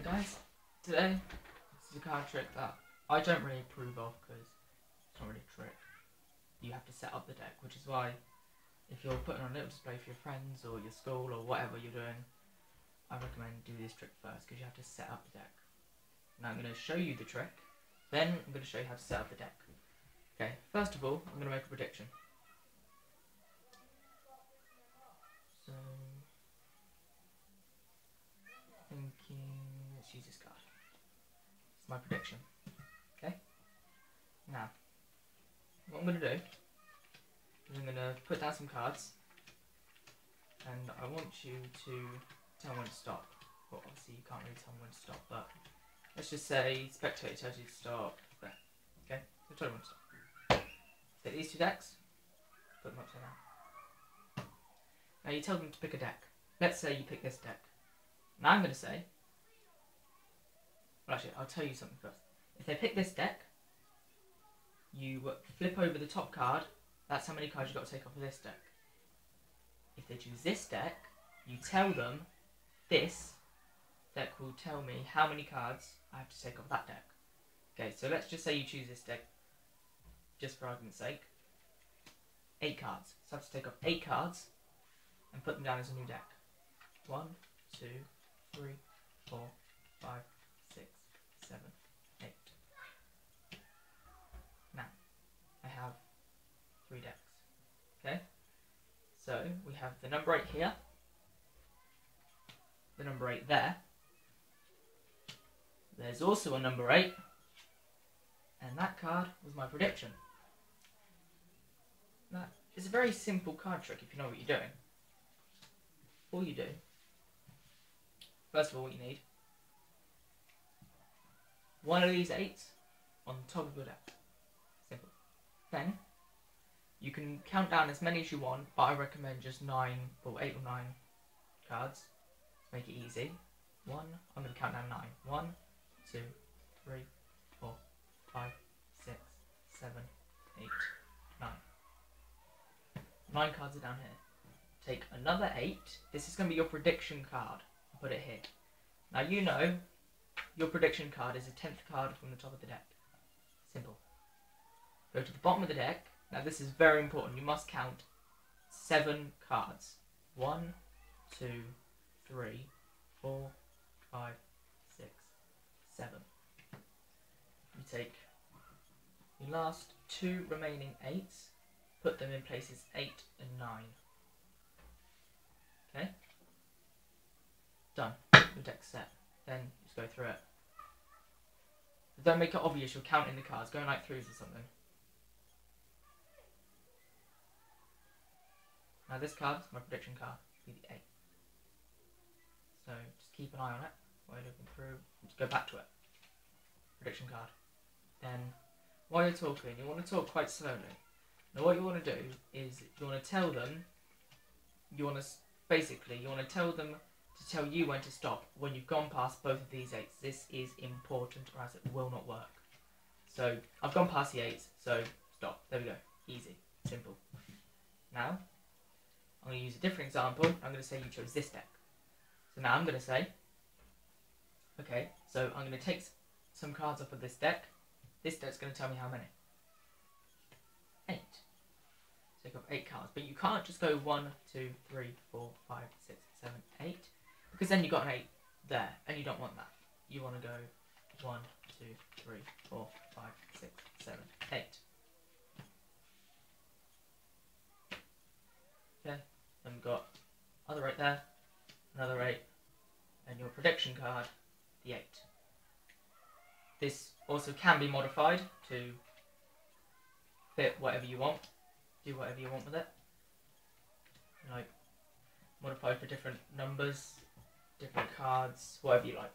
Alright guys, today this is a card trick that I don't really approve of because it's not really a trick. You have to set up the deck, which is why if you're putting on a little display for your friends or your school or whatever you're doing, I recommend do this trick first because you have to set up the deck. Now I'm going to show you the trick, then I'm going to show you how to set up the deck. Okay, first of all, I'm going to make a prediction. So, let's use this card. It's my prediction. Okay? Now, what I'm going to do is I'm going to put down some cards, and I want you to tell me when to stop. Well, obviously you can't really tell me when to stop, but let's just say spectator tells you to stop there. Okay? So tell me when to stop. Take these two decks, put them upside down. Now you tell them to pick a deck. Let's say you pick this deck. Now I'm going to say, well actually I'll tell you something first. If they pick this deck, you flip over the top card, that's how many cards you've got to take off of this deck. If they choose this deck, you tell them this deck will tell me how many cards I have to take off that deck. Okay, so let's just say you choose this deck, just for argument's sake. 8 cards. So I have to take off 8 cards and put them down as a new deck. 1, 2, 3, 4, 5, 6, 7, 8. Now, I have 3 decks. Okay? So, we have the number 8 here, the number 8 there. There's also a number 8, and that card was my prediction. Now, it's a very simple card trick if you know what you're doing. All you do, first of all, what you need, one of these 8s on the top of your deck. Simple. Then, you can count down as many as you want, but I recommend just 9 or 8 or 9 cards to make it easy. I'm going to count down 9. 1, 2, 3, 4, 5, 6, 7, 8, 9. 9 cards are down here. Take another 8. This is going to be your prediction card. I'll put it here. Now you know your prediction card is the 10th card from the top of the deck. Simple. Go to the bottom of the deck. Now this is very important. You must count 7 cards. 1, 2, 3, 4, 5, 6, 7. You take your last 2 remaining 8s, put them in places 8 and 9. Okay? Done. Your deck's set. Then just go through it. But don't make it obvious you're counting the cards. Go in like 3s or something. Now this card, my prediction card, will be the 8. So just keep an eye on it while you're looking through. Just go back to it. Prediction card. Then while you're talking, you want to talk quite slowly. Now what you want to do is you want to tell them, you want to tell them to tell you when to stop when you've gone past both of these 8s. This is important or else it will not work. So I've gone past the 8s, so stop. There we go. Easy. Simple. Now, I'm going to use a different example. I'm going to say you chose this deck. So now I'm going to say, okay, so I'm going to take some cards off of this deck. This deck's going to tell me how many. 8. Take off 8 cards. But you can't just go 1, 2, 3, 4, 5, 6, 7, 8. Because then you've got an 8 there. And you don't want that. You want to go 1, 2, 3, 4, 5, 6, 7, 8. Okay. Then we've got other 8 there. Another 8. And your prediction card, the 8. This also can be modified to fit whatever you want. Do whatever you want with it. Like, modify for different numbers, different cards, whatever you like.